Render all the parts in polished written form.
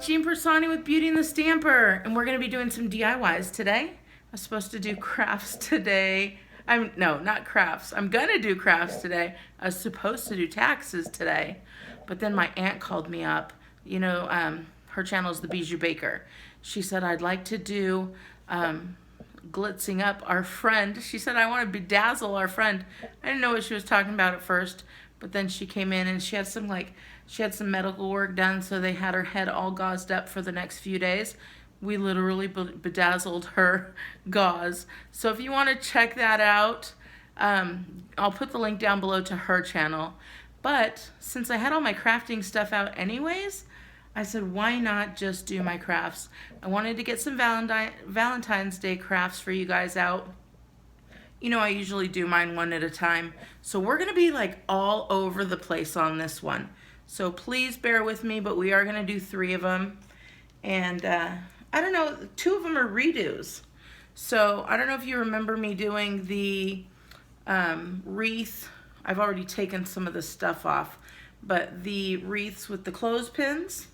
Jean Piersanti with Beauty and the Stamper, and we're going to be doing some DIYs today. I was supposed to do crafts today. No, not crafts. I'm going to do crafts today. I was supposed to do taxes today, but then my aunt called me up. You know, her channel is The Bijou Baker. She said, I'd like to do glitzing up our friend. She said, I want to bedazzle our friend. I didn't know what she was talking about at first, but then she came in and she had some medical work done, so they had her head all gauzed up for the next few days. We literally bedazzled her gauze. So if you want to check that out, I'll put the link down below to her channel. But since I had all my crafting stuff out anyways, I said, why not just do my crafts? I wanted to get some Valentine's Day crafts for you guys out. You know, I usually do mine one at a time. So we're going to be like all over the place on this one. So please bear with me, but we are going to do 3 of them. And I don't know, 2 of them are redos. So I don't know if you remember me doing the wreath. I've already taken some of the stuff off, but the wreaths with the clothespins,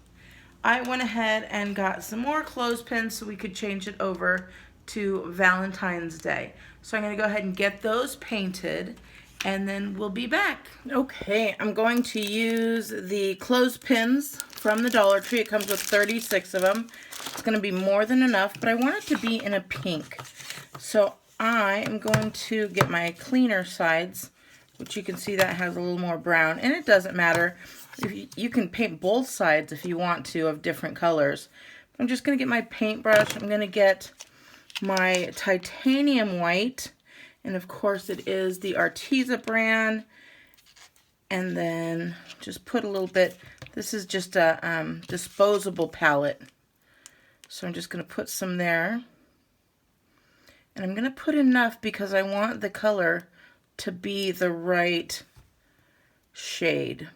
I went ahead and got some more clothespins so we could change it over to Valentine's Day. So I'm going to go ahead and get those painted, and then we'll be back. Okay, I'm going to use the clothespins from the Dollar Tree. It comes with 36 of them. It's going to be more than enough, but I want it to be in a pink. So I am going to get my cleaner sides, which you can see that has a little more brown, and it doesn't matter. You can paint both sides if you want to of different colors. I'm just going to get my paintbrush. I'm going to get my titanium white, and of course it is the Arteza brand, and then just put a little bit. This is just a disposable palette, so I'm just going to put some there, and I'm going to put enough because I want the color to be the right shade.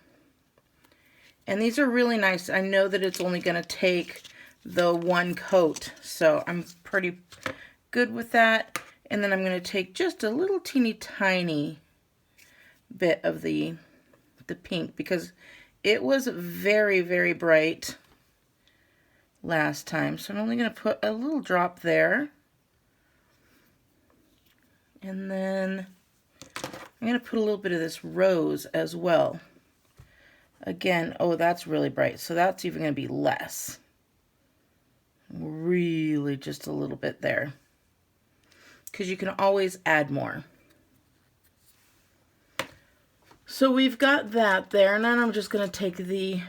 And these are really nice. I know that it's only going to take the 1 coat, so I'm pretty good with that. And then I'm going to take just a little teeny tiny bit of the pink because it was very, very bright last time. So I'm only going to put a little drop there. And then I'm going to put a little bit of this rose as well. Again, oh, that's really bright, so that's even going to be less. Really just a little bit there, because you can always add more. So we've got that there, and then I'm just going to take the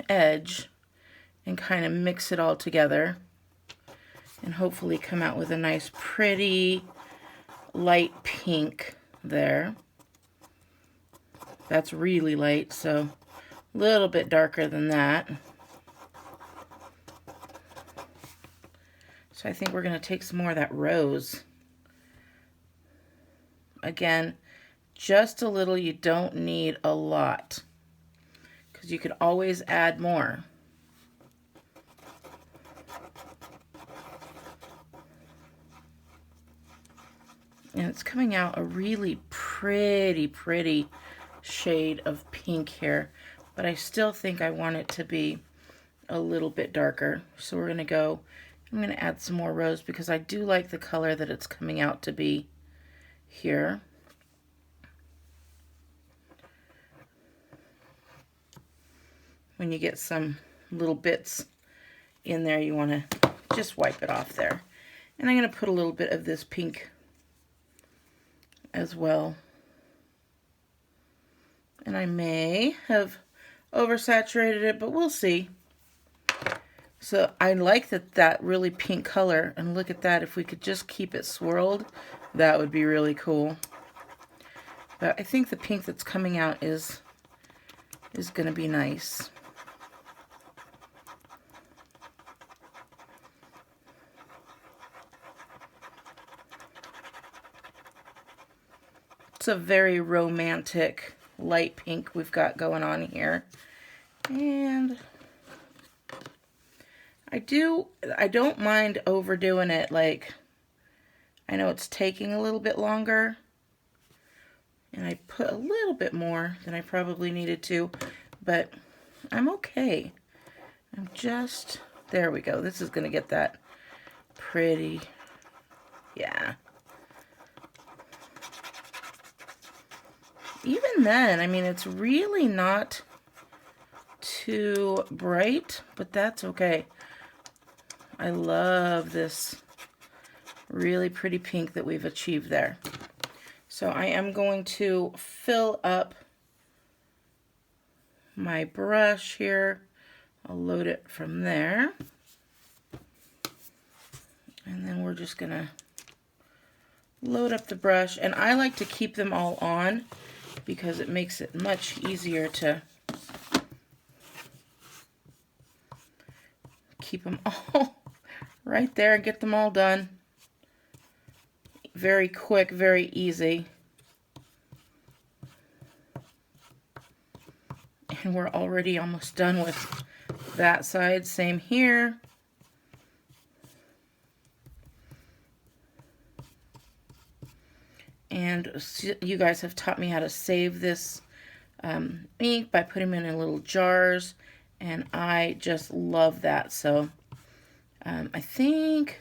edge and kind of mix it all together and hopefully come out with a nice pretty light pink there. That's really light, so a little bit darker than that. So I think we're going to take some more of that rose. Again, just a little. You don't need a lot, because you could always add more. And it's coming out a really pretty shade of pink here, but I still think I want it to be a little bit darker. So we're going to go, I'm going to add some more rose because I do like the color that it's coming out to be here. When you get some little bits in there, you want to just wipe it off there. And I'm going to put a little bit of this pink as well. And I may have oversaturated it, but we'll see. So I like that really pink color, and look at that. If we could just keep it swirled, that would be really cool. But I think the pink that's coming out is going to be nice. It's a very romantic light pink we've got going on here. And I don't mind overdoing it. Like, I know it's taking a little bit longer, and I put a little bit more than I probably needed to, but I'm okay. I'm just, there we go. This is going to get that pretty, yeah. Even then, I mean, it's really not too bright, but that's okay. I love this really pretty pink that we've achieved there. So I am going to fill up my brush here. I'll load it from there. And then we're just gonna load up the brush. And I like to keep them all on because it makes it much easier to keep them all right there and get them all done. Very quick, very easy. And we're already almost done with that side. Same here. And you guys have taught me how to save this ink by putting them in little jars. And I just love that. So I think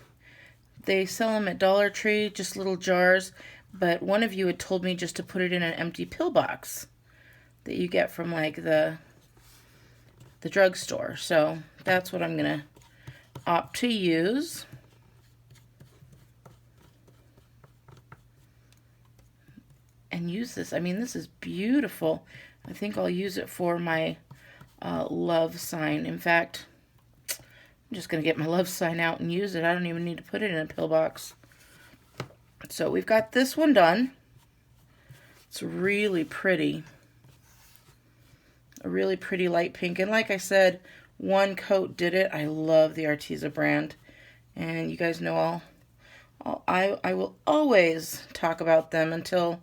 they sell them at Dollar Tree, just little jars. But one of you had told me just to put it in an empty pill box that you get from like the drugstore. So that's what I'm going to opt to use. And use this. I mean, this is beautiful. I think I'll use it for my love sign. In fact, I'm just going to get my love sign out and use it. I don't even need to put it in a pill box. So we've got this one done. It's really pretty. A really pretty light pink. And like I said, one coat did it. I love the Arteza brand. And you guys know I will always talk about them until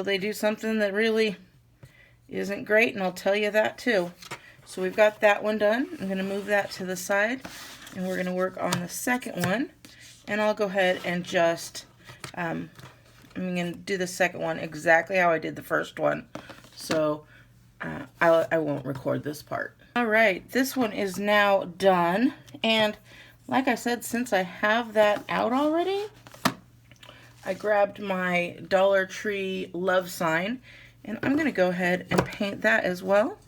they do something that really isn't great, and I'll tell you that too. So we've got that one done. I'm going to move that to the side, and we're going to work on the second one. And I'll go ahead and just, I'm going to do the second one exactly how I did the first one. So I won't record this part. All right, this one is now done. And like I said, since I have that out already, I grabbed my Dollar Tree love sign, and I'm going to go ahead and paint that as well.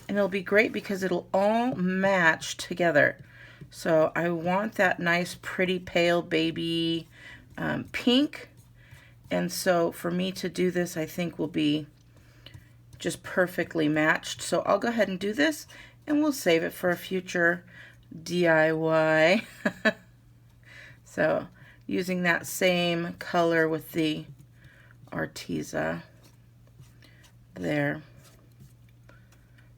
And it'll be great because it'll all match together. So I want that nice, pretty, pale baby pink. And so for me to do this, I think will be just perfectly matched. So I'll go ahead and do this, and we'll save it for a future DIY. So using that same color with the Arteza there.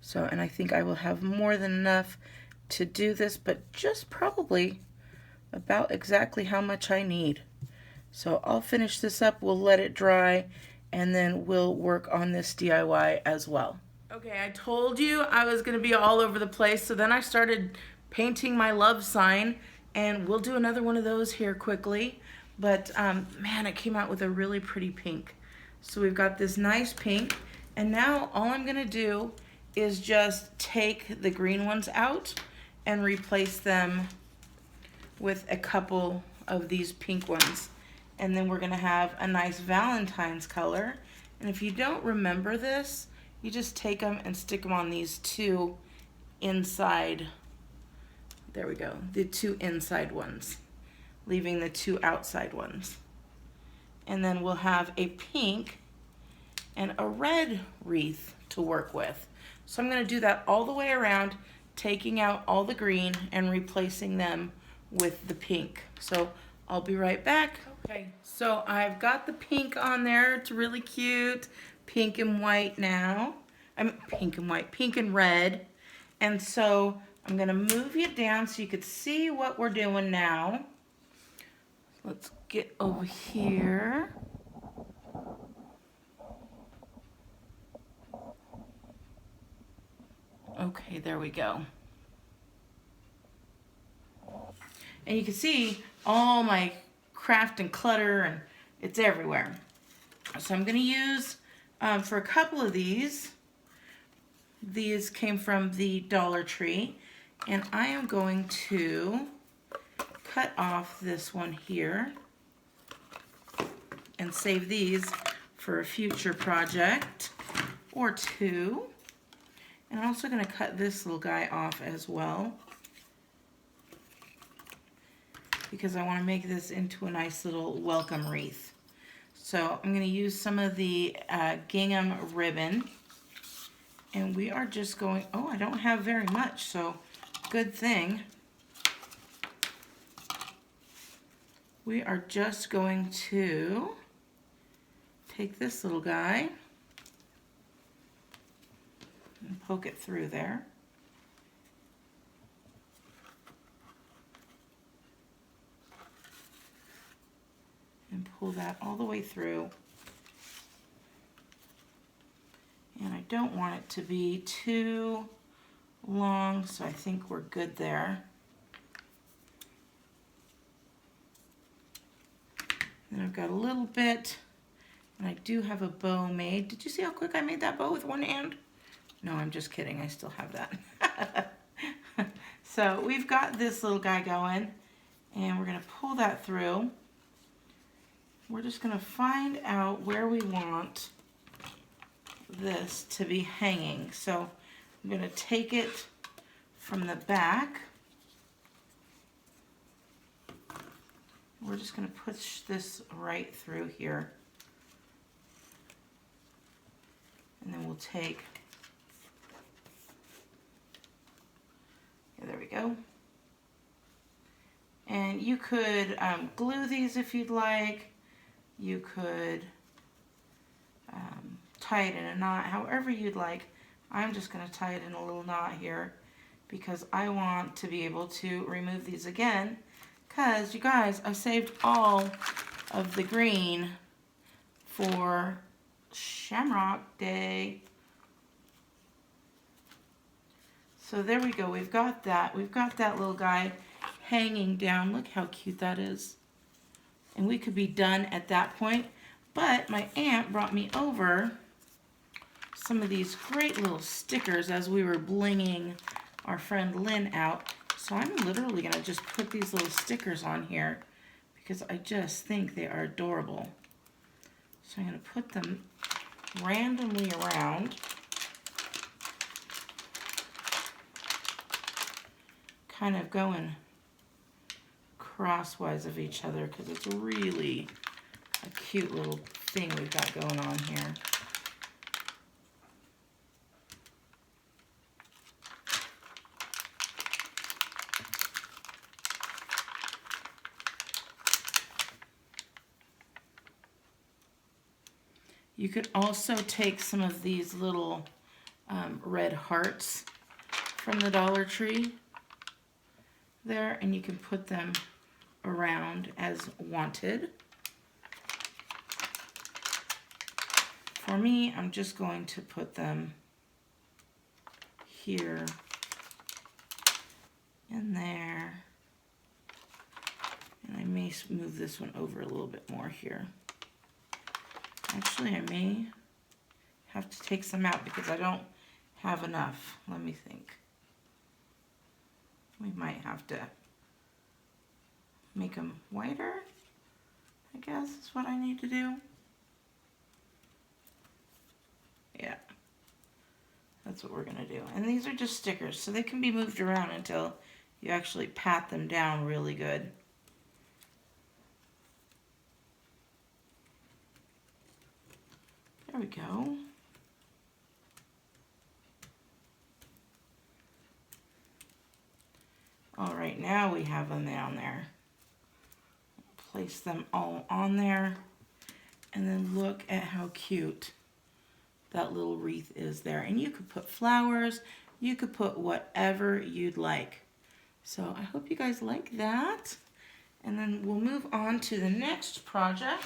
So, and I think I will have more than enough to do this, but just probably about exactly how much I need. So I'll finish this up, we'll let it dry, and then we'll work on this DIY as well. Okay, I told you I was gonna be all over the place, so then I started painting my love sign, and we'll do another one of those here quickly. But man, it came out with a really pretty pink. So we've got this nice pink, and now all I'm gonna do is just take the green ones out and replace them with a couple of these pink ones. And then we're gonna have a nice Valentine's color. And if you don't remember this, you just take them and stick them on these two inside, there we go, the two inside ones, leaving the two outside ones. And then we'll have a pink and a red wreath to work with. So I'm going to do that all the way around, taking out all the green and replacing them with the pink. So I'll be right back. Okay, so I've got the pink on there. It's really cute. Pink and white now. Pink and white, pink and red. And so I'm going to move you down so you could see what we're doing now. Let's get over here. Okay, there we go. And you can see all my craft and clutter, and it's everywhere. So I'm going to use, for a couple of these, These came from the Dollar Tree, and I am going to cut off this one here and save these for a future project or two. And I'm also going to cut this little guy off as well, because I want to make this into a nice little welcome wreath. So I'm going to use some of the gingham ribbon, and we are just going, oh, I don't have very much, so good thing. We are just going to take this little guy and poke it through there. And pull that all the way through. And I don't want it to be too long, so I think we're good there. Then I've got a little bit, and I do have a bow made. Did you see how quick I made that bow with one hand? No, I'm just kidding. I still have that. So we've got this little guy going, and we're going to pull that through. We're just going to find out where we want this to be hanging. So I'm going to take it from the back. We're just going to push this right through here. And then we'll take, yeah, there we go. And you could glue these if you'd like. You could tie it in a knot, however you'd like. I'm just going to tie it in a little knot here because I want to be able to remove these again, because you guys, I saved all of the green for Shamrock Day. So there we go. We've got that. We've got that little guy hanging down. Look how cute that is. And we could be done at that point. But my aunt brought me over some of these great little stickers as we were blinging our friend Lynn out. So I'm literally going to just put these little stickers on here because I just think they are adorable. So I'm going to put them randomly around. Kind of going crosswise of each other because it's really a cute little thing we've got going on here. You could also take some of these little red hearts from the Dollar Tree there, and you can put them around as wanted. For me, I'm just going to put them here and there, and I may move this one over a little bit more here. Actually, I may have to take some out because I don't have enough. Let me think. We might have to make them whiter, I guess is what I need to do. Yeah, that's what we're gonna do. And these are just stickers, so they can be moved around until you actually pat them down really good. There we go. All right, now we have them down there. Place them all on there, and then look at how cute that little wreath is there. And you could put flowers, you could put whatever you'd like. So I hope you guys like that. And then we'll move on to the next project.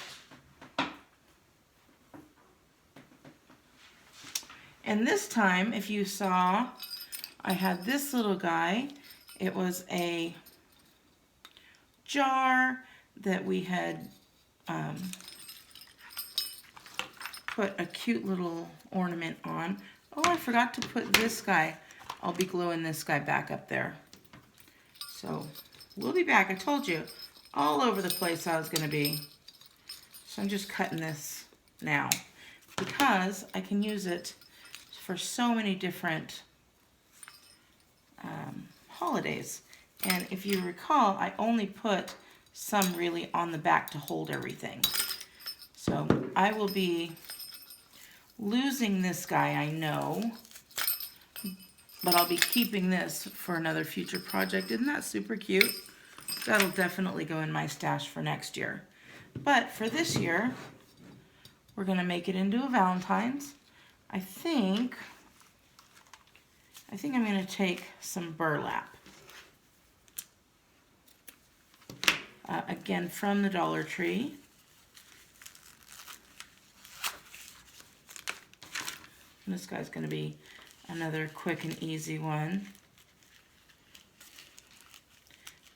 And this time, if you saw, I had this little guy. It was a jar that we had put a cute little ornament on. Oh, Oh, I forgot to put this guy. I'll be gluing this guy back up there. So we'll be back. I told you, all over the place I was going to be. So I'm just cutting this now because I can use it for so many different holidays. And if you recall, I only put some really on the back to hold everything. So I will be losing this guy, I know, but I'll be keeping this for another future project. Isn't that super cute? That'll definitely go in my stash for next year. But for this year, we're gonna make it into a Valentine's. I think I'm gonna take some burlap. Again, from the Dollar Tree. And this guy's gonna be another quick and easy one.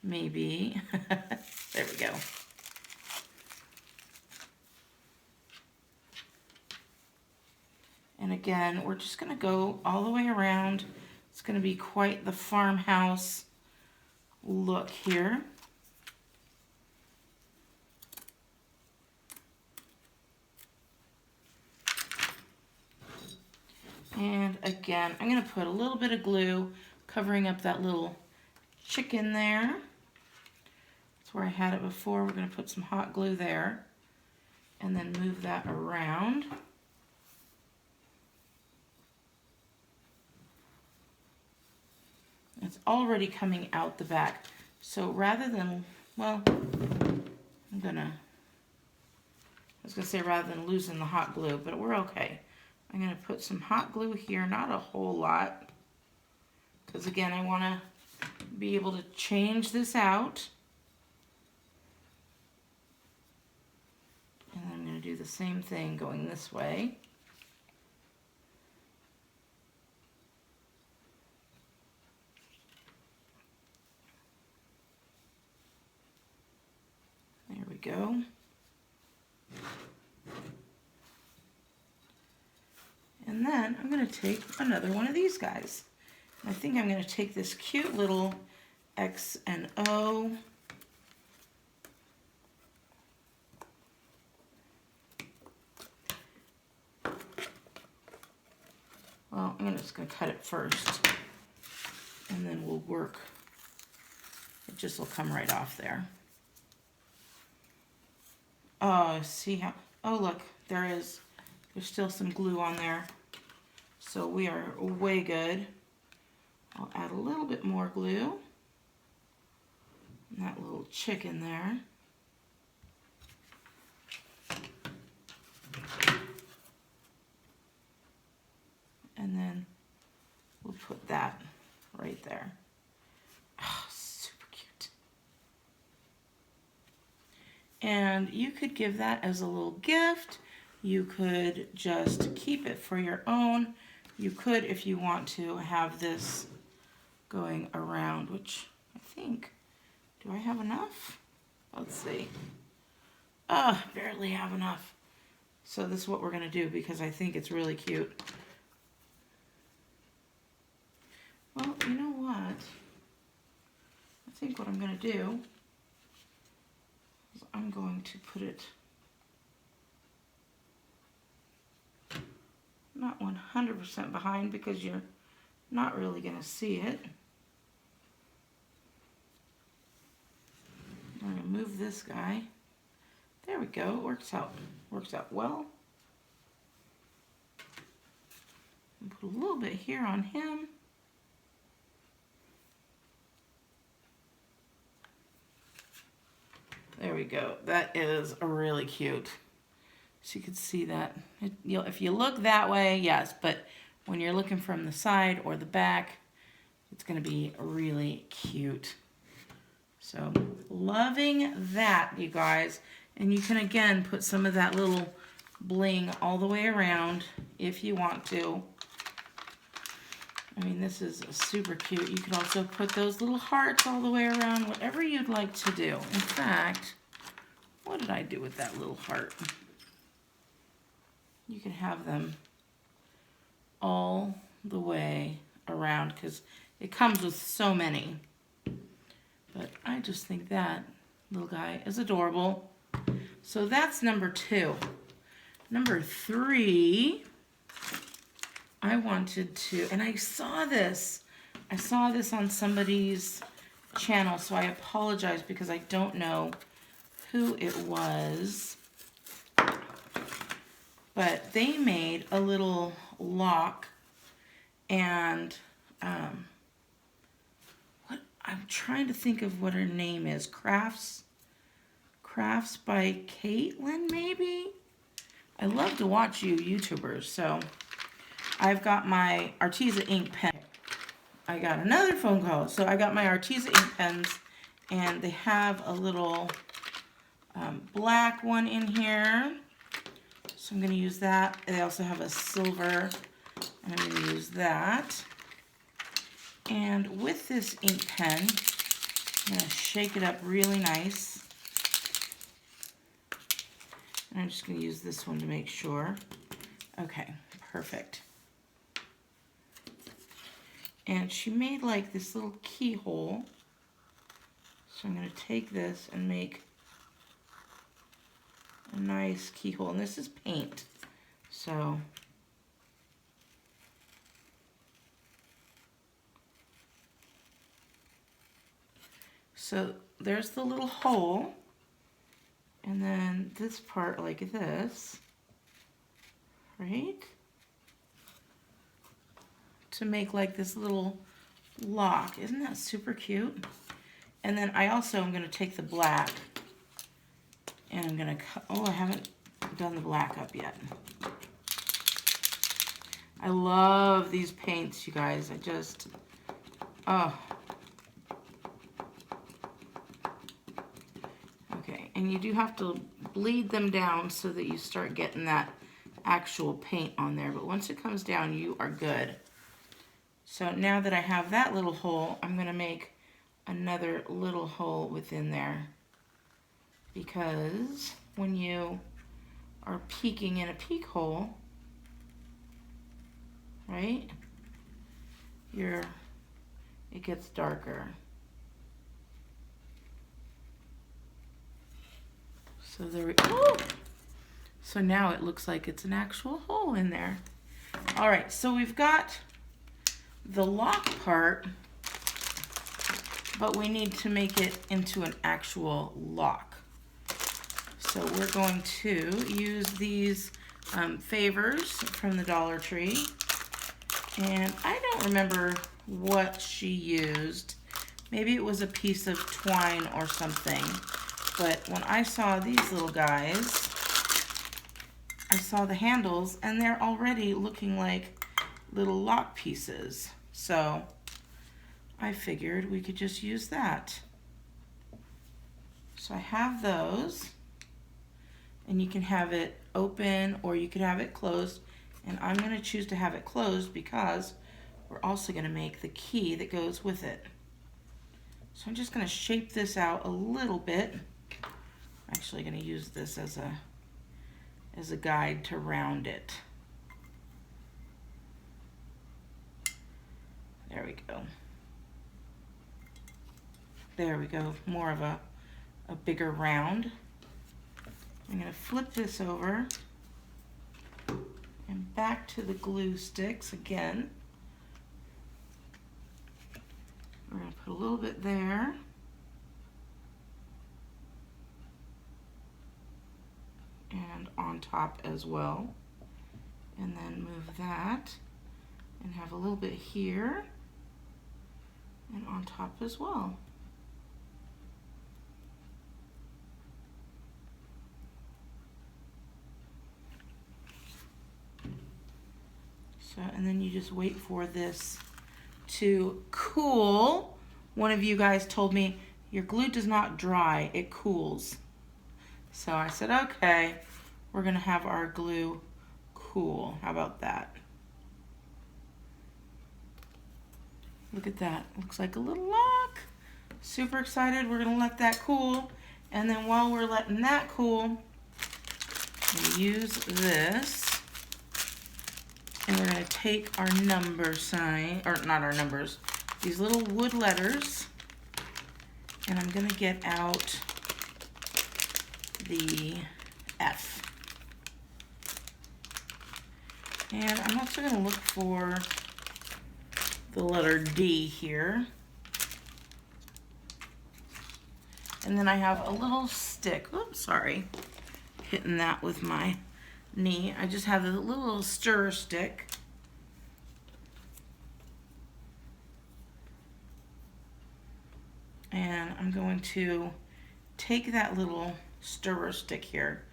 Maybe. There we go. And again, we're just gonna go all the way around. It's gonna be quite the farmhouse look here. And again, I'm gonna put a little bit of glue covering up that little chicken there. That's where I had it before. We're gonna put some hot glue there and then move that around. It's already coming out the back. So rather than, well, I was gonna say rather than losing the hot glue, but we're okay. I'm gonna put some hot glue here, not a whole lot, because again, I wanna be able to change this out. And then I'm gonna do the same thing going this way. There we go. And then I'm going to take another one of these guys. I think I'm going to take this cute little X and O. Well, I'm just going to cut it first, and then we'll work. It just will come right off there. Oh, see how, oh look, there's still some glue on there. So we are way good. I'll add a little bit more glue. And that little chicken there. And then we'll put that right there. Oh, super cute. And you could give that as a little gift. You could just keep it for your own. You could, if you want to, have this going around, which I think, do I have enough? Let's see. Oh, barely have enough. So this is what we're gonna do because I think it's really cute. Well, you know what? I think what I'm gonna do is I'm going to put it not 100% behind because you're not really going to see it. I'm going to move this guy. There we go. It works out well. And put a little bit here on him. There we go. That is really cute. So you can see that. If you look that way, yes, but when you're looking from the side or the back, it's going to be really cute. So loving that, you guys. And you can, again, put some of that little bling all the way around if you want to. I mean, this is super cute. You could also put those little hearts all the way around, whatever you'd like to do. In fact, what did I do with that little heart? You can have them all the way around because it comes with so many. But I just think that little guy is adorable. So that's number 2. Number 3, I wanted to, and I saw this on somebody's channel, so I apologize because I don't know who it was. But they made a little lock, and what I'm trying to think of what her name is. Crafts by Caitlin, maybe? I love to watch you YouTubers, so I've got my Arteza ink pen. I got another phone call. So I got my Arteza ink pens, and they have a little black one in here. So I'm going to use that. They also have a silver, and I'm going to use that. And with this ink pen, I'm going to shake it up really nice. And I'm just going to use this one to make sure. Okay, perfect. And she made like this little keyhole. So I'm going to take this and make a nice keyhole. And this is paint. So there's the little hole. And then this part like this, right? To make like this little lock. Isn't that super cute? And then I also am going to take the black and I'm going to cut, oh, I haven't done the black up yet. I love these paints, you guys. I just, oh. Okay, and you do have to bleed them down so that you start getting that actual paint on there. But once it comes down, you are good. So now that I have that little hole, I'm going to make another little hole within there. Because when you are peeking in a peek hole, right, it gets darker. So there we go. So now it looks like it's an actual hole in there. All right, so we've got the lock part, but we need to make it into an actual lock. So we're going to use these favors from the Dollar Tree. And I don't remember what she used. Maybe it was a piece of twine or something. But when I saw these little guys, I saw the handles and they're already looking like little lock pieces. So I figured we could just use that. So I have those, and you can have it open or you could have it closed. And I'm going to choose to have it closed because we're also going to make the key that goes with it. So I'm just going to shape this out a little bit. I'm actually going to use this as a guide to round it. There we go. There we go. More of a bigger round. I'm going to flip this over and back to the glue sticks again. We're going to put a little bit there. And on top as well. And then move that and have a little bit here and on top as well. So, and then you just wait for this to cool. One of you guys told me your glue does not dry, it cools. So I said, okay, we're gonna have our glue cool. How about that? Look at that, looks like a little lock. Super excited, we're gonna let that cool. And then while we're letting that cool, I'm gonna use this And we're going to take our number sign, or not our numbers, these little wood letters, and I'm going to get out the F. And I'm also going to look for the letter D here. And then I have a little stick. Oops, sorry. Hitting that with my knee. I just have a little stir stick. And I'm going to take that little stirrer stick here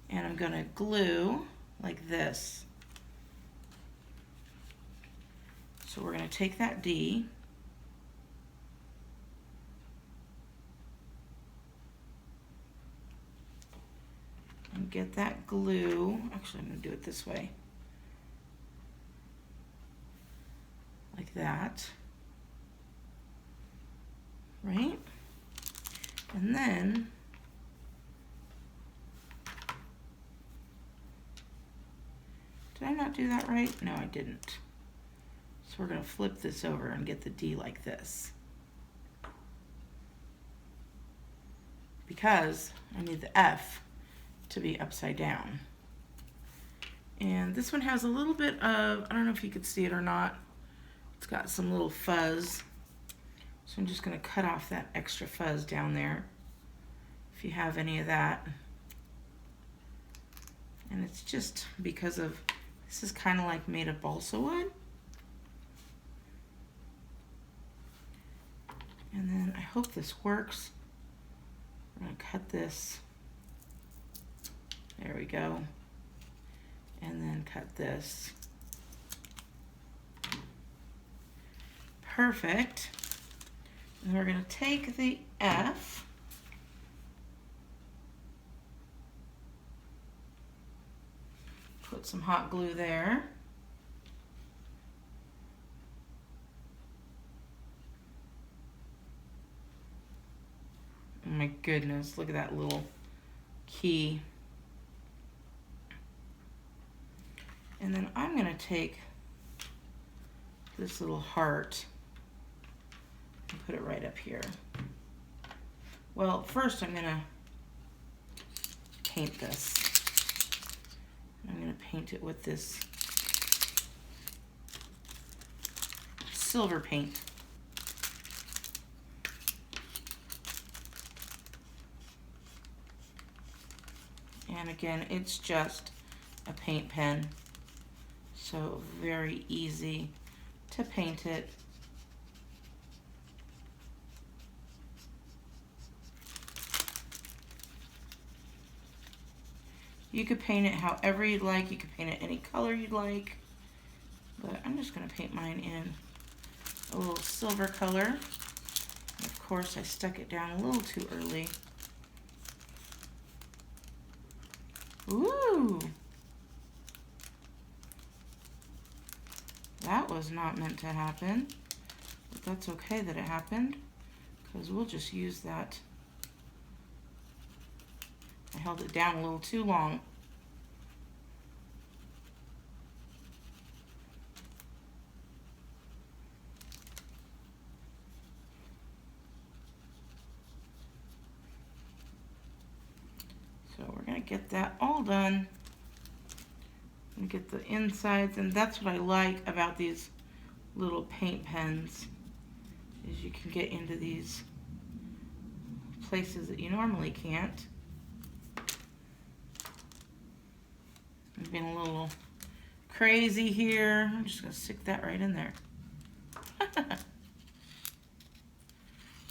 and I'm going to glue like this. So we're going to take that D and get that glue. Actually, I'm going to do it this way. Like that. Right? And then did I not do that right? No, I didn't. So we're going to flip this over and get the D like this. Because I need the F to be upside down. And this one has a little bit of, I don't know if you could see it or not, it's got some little fuzz. So I'm just going to cut off that extra fuzz down there, if you have any of that. And it's just because of, this is kind of like made of balsa wood. And then I hope this works. I'm going to cut this. There we go. And then cut this. Perfect. And we're going to take the F. Put some hot glue there. Oh my goodness, look at that little key. And then I'm going to take this little heart and put it right up here. Well, first I'm going to paint this. I'm going to paint it with this silver paint. And again, it's just a paint pen, so very easy to paint it. You could paint it however you'd like. You could paint it any color you'd like. But I'm just going to paint mine in a little silver color. And of course, I stuck it down a little too early. Ooh! That was not meant to happen. But that's okay that it happened, because we'll just use that. I held it down a little too long. So we're going to get that all done. And get the insides, and that's what I like about these little paint pens, is you can get into these places that you normally can't. I'm being a little crazy here. I'm just going to stick that right in there.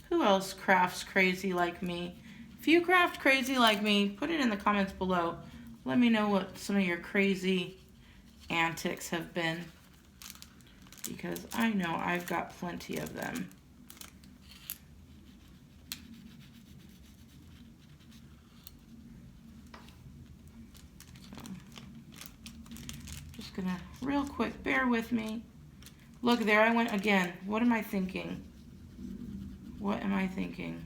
Who else crafts crazy like me? If you craft crazy like me, put it in the comments below. Let me know what some of your crazy antics have been, because I know I've got plenty of them. Just gonna real quick, bear with me. Look, there I went again. What am I thinking? What am I thinking?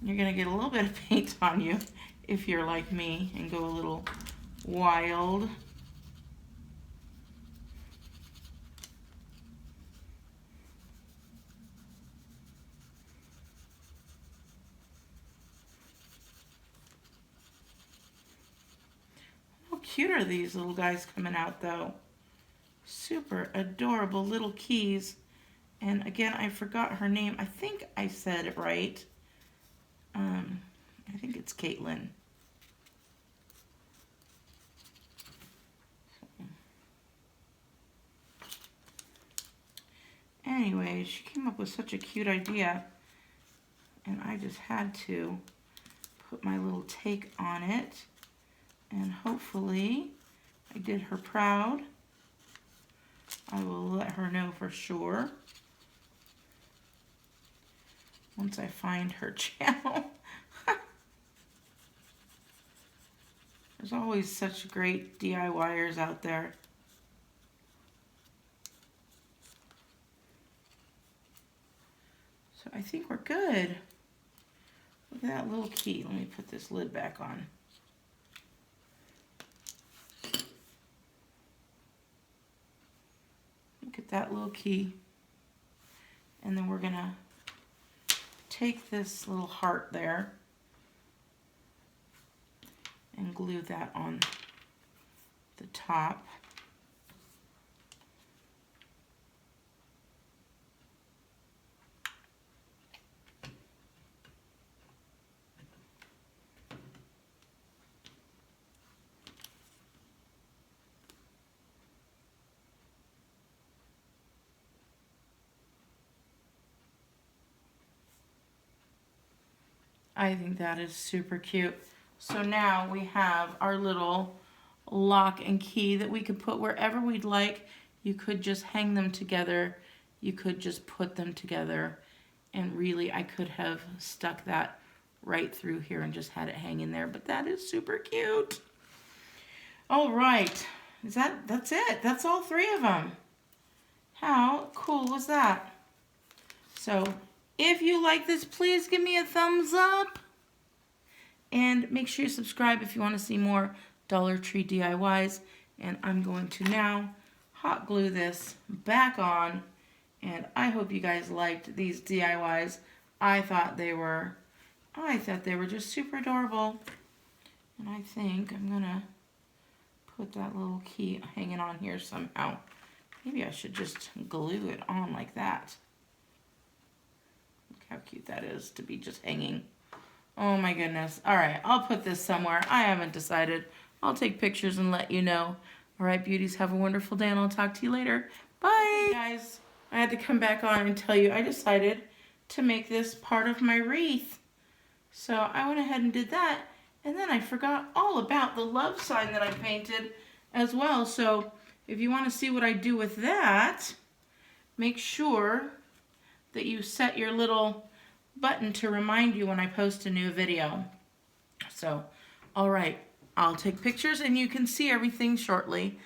You're gonna get a little bit of paint on you if you're like me and go a little wild. How cute are these little guys coming out though? Super adorable little keys. And again, I forgot her name. I think I said it right. I think it's Caitlin. Anyway, she came up with such a cute idea, and I just had to put my little take on it, and hopefully I did her proud. I will let her know for sure once I find her channel. There's always such great DIYers out there. So I think we're good. Look at that little key. Let me put this lid back on. Look at that little key. And then we're gonna take this little heart there and glue that on the top. I think that is super cute. So now we have our little lock and key that we could put wherever we'd like. You could just hang them together. You could just put them together. And really, I could have stuck that right through here and just had it hang in there. But that is super cute. All right. That's it. That's all 3 of them. How cool was that? So if you like this, please give me a thumbs up. And make sure you subscribe if you want to see more Dollar Tree DIYs. And I'm going to now hot glue this back on. And I hope you guys liked these DIYs. I thought they were just super adorable. And I think I'm gonna put that little key hanging on here somehow. Maybe I should just glue it on like that. Look how cute that is to be just hanging. Oh my goodness. All right, I'll put this somewhere. I haven't decided. I'll take pictures and let you know. All right, beauties, have a wonderful day, and I'll talk to you later. Bye. Guys, I had to come back on and tell you I decided to make this part of my wreath. So I went ahead and did that, and then I forgot all about the love sign that I painted as well. So if you want to see what I do with that, make sure that you set your little button to remind you when I post a new video. So, all right, I'll take pictures and you can see everything shortly.